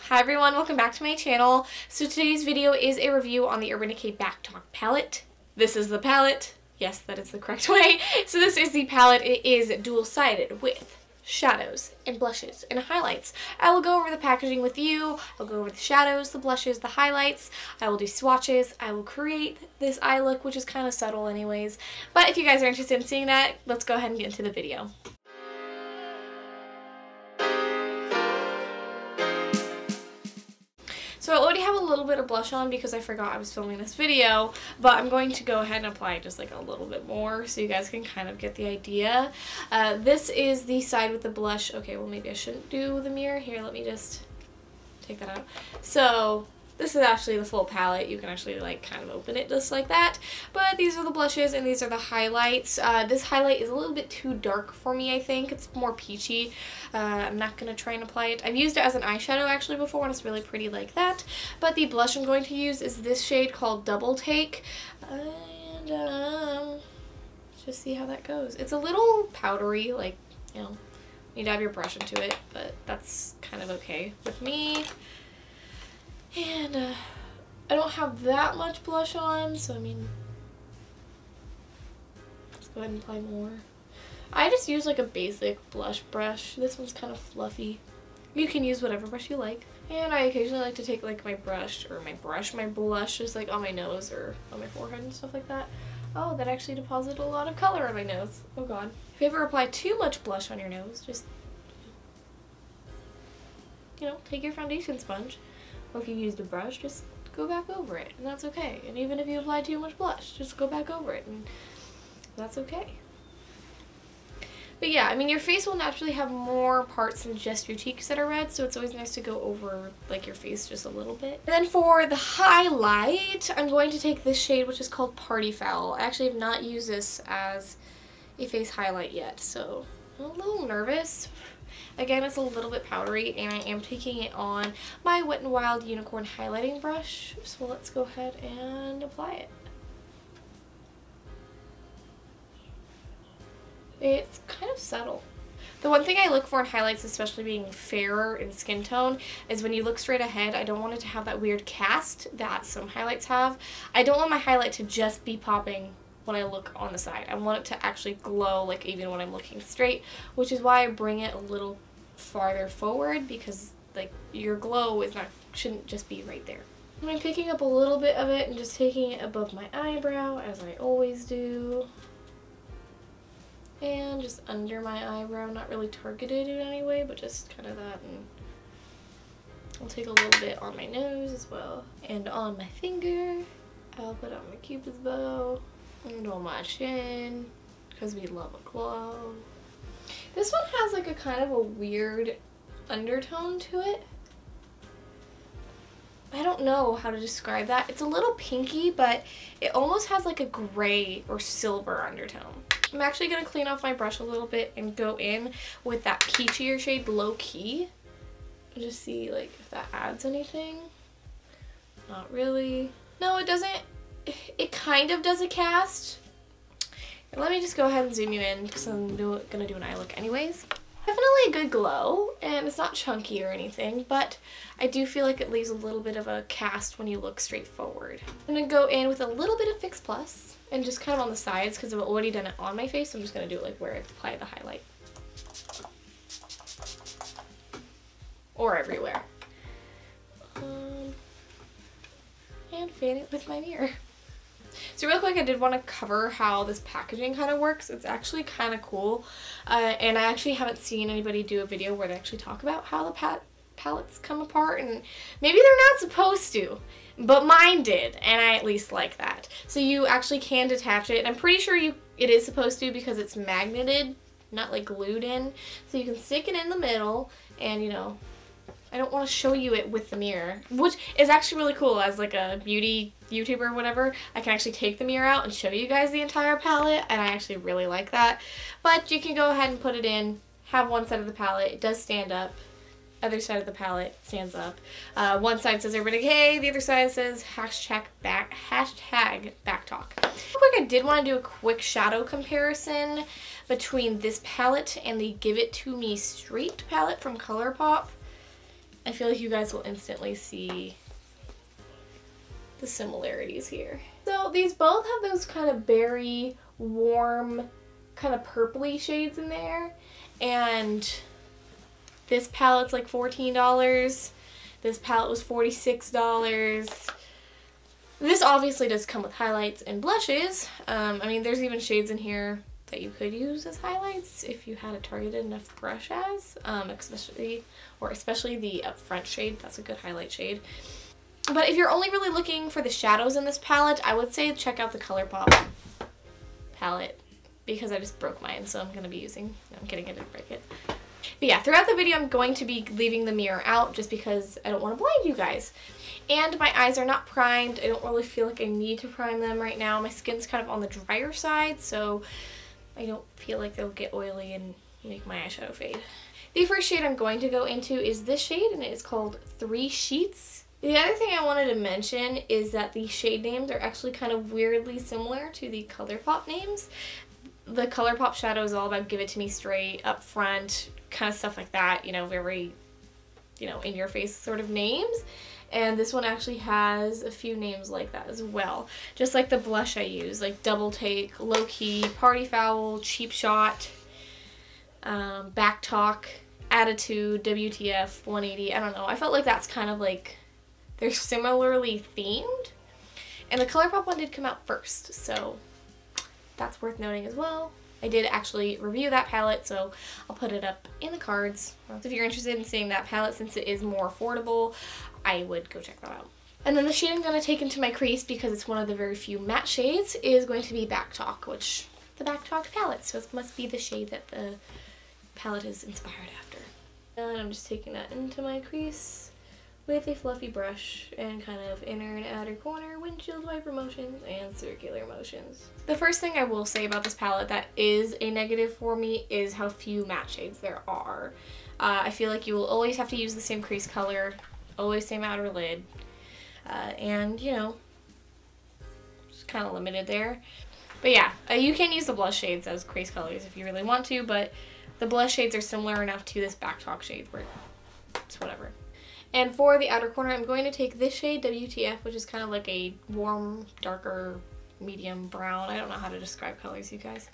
Hi everyone, welcome back to my channel. So today's video is a review on the Urban Decay BACKTALK palette. This is the palette. Yes, that is the correct way. So this is the palette. It is dual-sided with shadows and blushes and highlights. I will go over the packaging with you. I'll go over the shadows, the blushes, the highlights. I will do swatches. I will create this eye look, which is kind of subtle anyways. But if you guys are interested in seeing that, let's go ahead and get into the video. So I already have a little bit of blush on because I forgot I was filming this video, but I'm going to go ahead and apply just like a little bit more so you guys can kind of get the idea. This is the side with the blush. Okay, well maybe I shouldn't do the mirror. Here, let me just take that out. So this is actually the full palette. You can actually like kind of open it just like that. But these are the blushes and these are the highlights. This highlight is a little bit too dark for me, I think. It's more peachy. I'm not going to try and apply it. I've used it as an eyeshadow actually before and it's really pretty like that. But the blush I'm going to use is this shade called Double Take. And just see how that goes. It's a little powdery, like, you know, you need to have your brush into it, but that's kind of okay with me. And I don't have that much blush on, so I mean, let's go ahead and apply more. I just use like a basic blush brush. This one's kind of fluffy. You can use whatever brush you like. And I occasionally like to take like my blush just like on my nose or on my forehead and stuff like that. Oh, that actually deposited a lot of color on my nose. Oh god. If you ever apply too much blush on your nose, just, you know, take your foundation sponge. Or if you used a brush, just go back over it, and that's okay. And even if you apply too much blush, just go back over it, and that's okay. But yeah, I mean, your face will naturally have more parts than just your cheeks that are red, so it's always nice to go over, like, your face just a little bit. And then for the highlight, I'm going to take this shade, which is called Party Foul. I actually have not used this as a face highlight yet, so I'm a little nervous. Again, it's a little bit powdery, and I am taking it on my Wet n Wild Unicorn highlighting brush. So let's go ahead and apply it. It's kind of subtle. The one thing I look for in highlights, especially being fairer in skin tone, is when you look straight ahead, I don't want it to have that weird cast that some highlights have. I don't want my highlight to just be popping when I look on the side. I want it to actually glow like even when I'm looking straight, which is why I bring it a little farther forward, because like your glow shouldn't just be right there. And I'm picking up a little bit of it and just taking it above my eyebrow, as I always do, and just under my eyebrow, not really targeted in any way, but just kind of that. And I'll take a little bit on my nose as well, and on my finger. I'll put on my Cupid's bow and on my chin, because we love a glow. This one has like a kind of a weird undertone to it. I don't know how to describe that. It's a little pinky, but it almost has like a gray or silver undertone. I'm actually going to clean off my brush a little bit and go in with that peachier shade, Low Key, and just see like if that adds anything. Not really. No, it doesn't. It kind of does a cast. Let me just go ahead and zoom you in because I'm going to do an eye look anyways. Definitely a good glow, and it's not chunky or anything, but I do feel like it leaves a little bit of a cast when you look straight forward. I'm going to go in with a little bit of Fix Plus and just kind of on the sides because I've already done it on my face, so I'm just going to do it like where I apply the highlight. Or everywhere. And fan it with my mirror. So real quick, I did want to cover how this packaging kind of works. It's actually kind of cool, and I actually haven't seen anybody do a video where they actually talk about how the palettes come apart, and maybe they're not supposed to, but mine did, and I at least like that. So you actually can detach it, and I'm pretty sure it is supposed to because it's magneted, not like glued in, so you can stick it in the middle, and you know, I don't want to show you it with the mirror, which is actually really cool. As like a beauty YouTuber or whatever, I can actually take the mirror out and show you guys the entire palette, and I actually really like that. But you can go ahead and put it in, have one side of the palette, it does stand up, other side of the palette stands up. One side says Urban Decay, the other side says hashtag BACKTALK. Real quick, I did want to do a quick shadow comparison between this palette and the Give It To Me Straight palette from ColourPop. I feel like you guys will instantly see the similarities here. So these both have those kind of berry, warm, kind of purpley shades in there. And this palette's like $14. This palette was $46. This obviously does come with highlights and blushes. I mean, there's even shades in here that you could use as highlights if you had a targeted enough brush as, especially the upfront shade. That's a good highlight shade. But if you're only really looking for the shadows in this palette, I would say check out the ColourPop palette, because I just broke mine, so I'm going to be using, no, I'm kidding, I didn't break it. But yeah, throughout the video I'm going to be leaving the mirror out just because I don't want to blind you guys. And my eyes are not primed. I don't really feel like I need to prime them right now. My skin's kind of on the drier side, so I don't feel like they'll get oily and make my eyeshadow fade. The first shade I'm going to go into is this shade, and it is called 3 Sheets. The other thing I wanted to mention is that the shade names are actually kind of weirdly similar to the ColourPop names. The ColourPop shadow is all about give it to me straight, up front, kind of stuff like that, you know, very, you know, in your face sort of names. And this one actually has a few names like that as well. Just like the blush I use, like Double Take, Low Key, Party Foul, Cheap Shot, Back Talk, Attitude, WTF, 180, I don't know. I felt like that's kind of like, they're similarly themed. And the ColourPop one did come out first, so that's worth noting as well. I did actually review that palette, so I'll put it up in the cards. So if you're interested in seeing that palette, since it is more affordable, I would go check that out. And then the shade I'm going to take into my crease, because it's one of the very few matte shades, is going to be Back Talk, which the Back Talk palette, so it must be the shade that the palette is inspired after. And I'm just taking that into my crease with a fluffy brush and kind of inner and outer corner windshield wiper motions and circular motions. The first thing I will say about this palette that is a negative for me is how few matte shades there are. I feel like you will always have to use the same crease color, always same outer lid, and you know, just kind of limited there. But yeah, you can use the blush shades as crease colors if you really want to, but the blush shades are similar enough to this Back Talk shade where it's whatever. And for the outer corner, I'm going to take this shade, WTF, which is kind of like a warm, darker, medium brown. I don't know how to describe colors, you guys.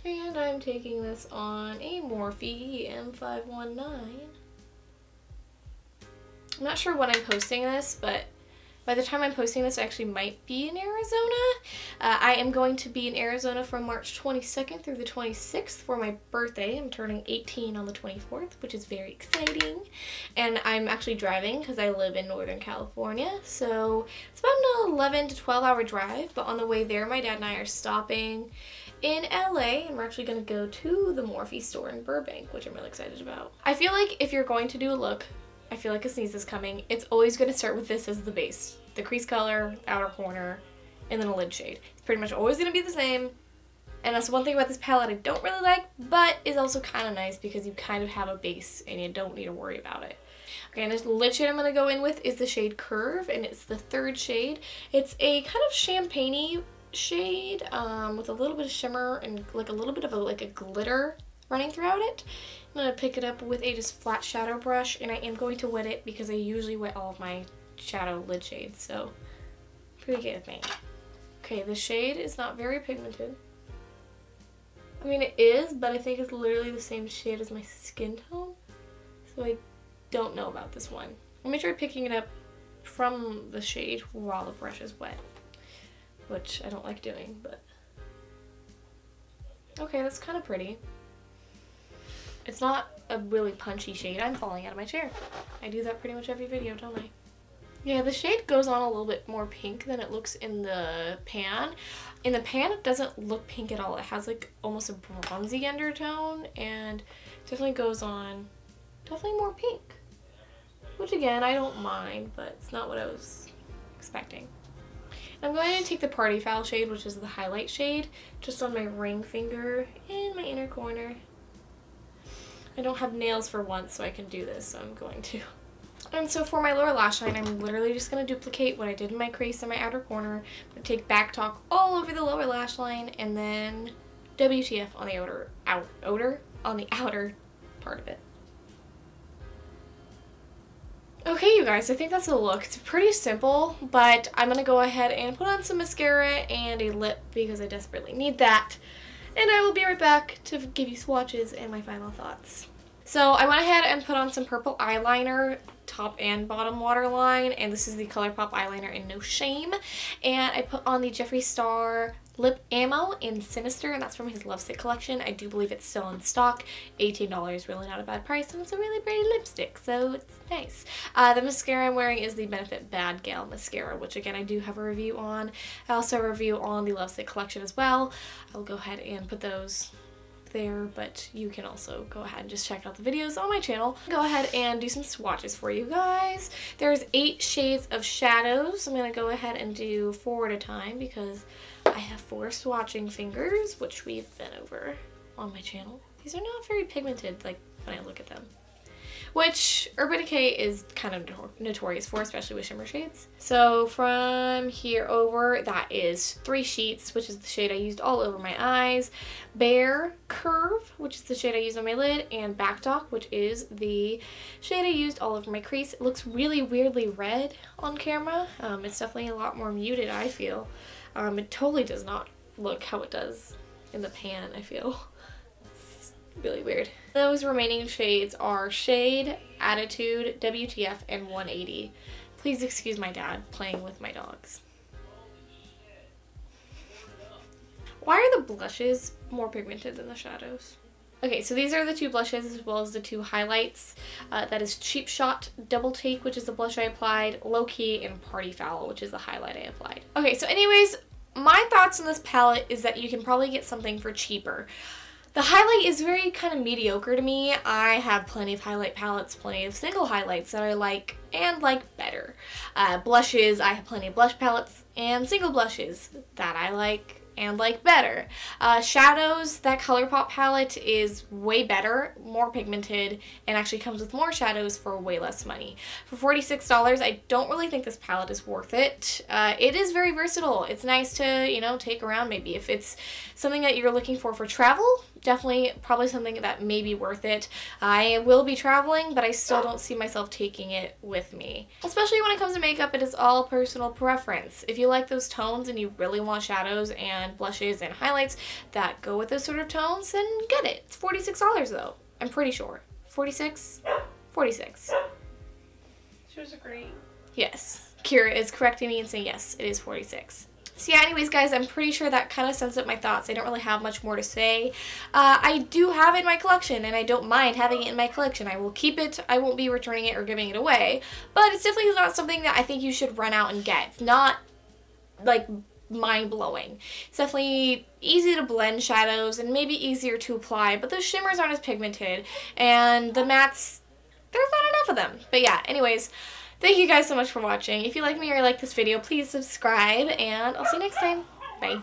And I'm taking this on a Morphe M519. I'm not sure when I'm posting this, but by the time I'm posting this, I actually might be in Arizona. I am going to be in Arizona from March 22nd through the 26th for my birthday. I'm turning 18 on the 24th, which is very exciting. And I'm actually driving because I live in Northern California. So it's about an 11 to 12 hour drive. But on the way there, my dad and I are stopping in LA, and we're actually going to go to the Morphe store in Burbank, which I'm really excited about. I feel like if you're going to do a look, I feel like a sneeze is coming, it's always going to start with this as the base. The crease color, outer corner, and then a lid shade. It's pretty much always going to be the same. And that's one thing about this palette I don't really like, but is also kind of nice because you kind of have a base and you don't need to worry about it. Okay, and this lid shade I'm going to go in with is the shade Curve, and it's the 3rd shade. It's a kind of champagne-y shade with a little bit of shimmer and like a little bit of a glitter running throughout it. I'm going to pick it up with a just flat shadow brush, and I am going to wet it because I usually wet all of my shadow lid shades, so pretty good with me. Okay, the shade is not very pigmented. I mean, it is, but I think it's literally the same shade as my skin tone, so I don't know about this one. I'll make sure I'm picking it up from the shade while the brush is wet, which I don't like doing, but okay, that's kind of pretty. It's not a really punchy shade. I'm falling out of my chair. I do that pretty much every video, don't I? Yeah, the shade goes on a little bit more pink than it looks in the pan. In the pan, it doesn't look pink at all. It has like almost a bronzy undertone, and definitely goes on definitely more pink. Which again, I don't mind, but it's not what I was expecting. I'm going to take the Party Foul shade, which is the highlight shade, just on my ring finger in my inner corner. I don't have nails for once, so I can do this, so I'm going to. And so for my lower lash line, I'm literally just going to duplicate what I did in my crease in my outer corner. I'm going to take Back Talk all over the lower lash line, and then WTF on the outer part of it. Okay, you guys, I think that's the look. It's pretty simple, but I'm going to go ahead and put on some mascara and a lip because I desperately need that. And I will be right back to give you swatches and my final thoughts. So I went ahead and put on some purple eyeliner, top and bottom waterline, and this is the ColourPop eyeliner in No Shame. And I put on the Jeffree Star Lip Ammo in Sinister, and that's from his Lovesick collection. I do believe it's still in stock. $18, really not a bad price, and it's a really pretty lipstick, so it's nice. The mascara I'm wearing is the Benefit Bad Gal mascara, which again I do have a review on. I also have a review on the Lovesick collection as well. I'll go ahead and put those there, but you can also go ahead and just check out the videos on my channel. Go ahead and do some swatches for you guys. There's 8 shades of shadows. I'm going to go ahead and do 4 at a time because I have 4 swatching fingers, which we've been over on my channel. These are not very pigmented, like, when I look at them, which Urban Decay is kind of notorious for, especially with shimmer shades. So from here over, that is 3 sheets, which is the shade I used all over my eyes, Bare Curve, which is the shade I used on my lid, and Backtalk, which is the shade I used all over my crease. It looks really weirdly red on camera. It's definitely a lot more muted, I feel. It totally does not look how it does in the pan, I feel. Really weird. Those remaining shades are Shade, Attitude, WTF, and 180. Please excuse my dad playing with my dogs. Why are the blushes more pigmented than the shadows? Okay, so these are the 2 blushes as well as the 2 highlights. That is Cheap Shot Double Take, which is the blush I applied, Low Key, and Party Foul, which is the highlight I applied. Okay, so anyways, my thoughts on this palette is that you can probably get something for cheaper. The highlight is very kind of mediocre to me. I have plenty of highlight palettes, plenty of single highlights that I like and like better. Blushes, I have plenty of blush palettes and single blushes that I like and like better. Shadows, that ColourPop palette is way better, more pigmented, and actually comes with more shadows for way less money. For $46, I don't really think this palette is worth it. It is very versatile. It's nice to, you know, take around maybe. If it's something that you're looking for travel, definitely probably something that may be worth it. I will be traveling, but I still don't see myself taking it with me. Especially when it comes to makeup, it is all personal preference. If you like those tones and you really want shadows and blushes and highlights that go with those sort of tones, then get it. It's $46 though, I'm pretty sure. 46? 46. She was agreeing. Yes. Kira is correcting me and saying yes, it is 46. So yeah, anyways guys, I'm pretty sure that kind of sums up my thoughts. I don't really have much more to say. I do have it in my collection, and I don't mind having it in my collection. I will keep it. I won't be returning it or giving it away. But it's definitely not something that I think you should run out and get. It's not, like, mind-blowing. It's definitely easy to blend shadows and maybe easier to apply, but the shimmers aren't as pigmented, and the mattes, there's not enough of them. But yeah, anyways, thank you guys so much for watching. If you like me or like this video, please subscribe, and I'll see you next time. Bye.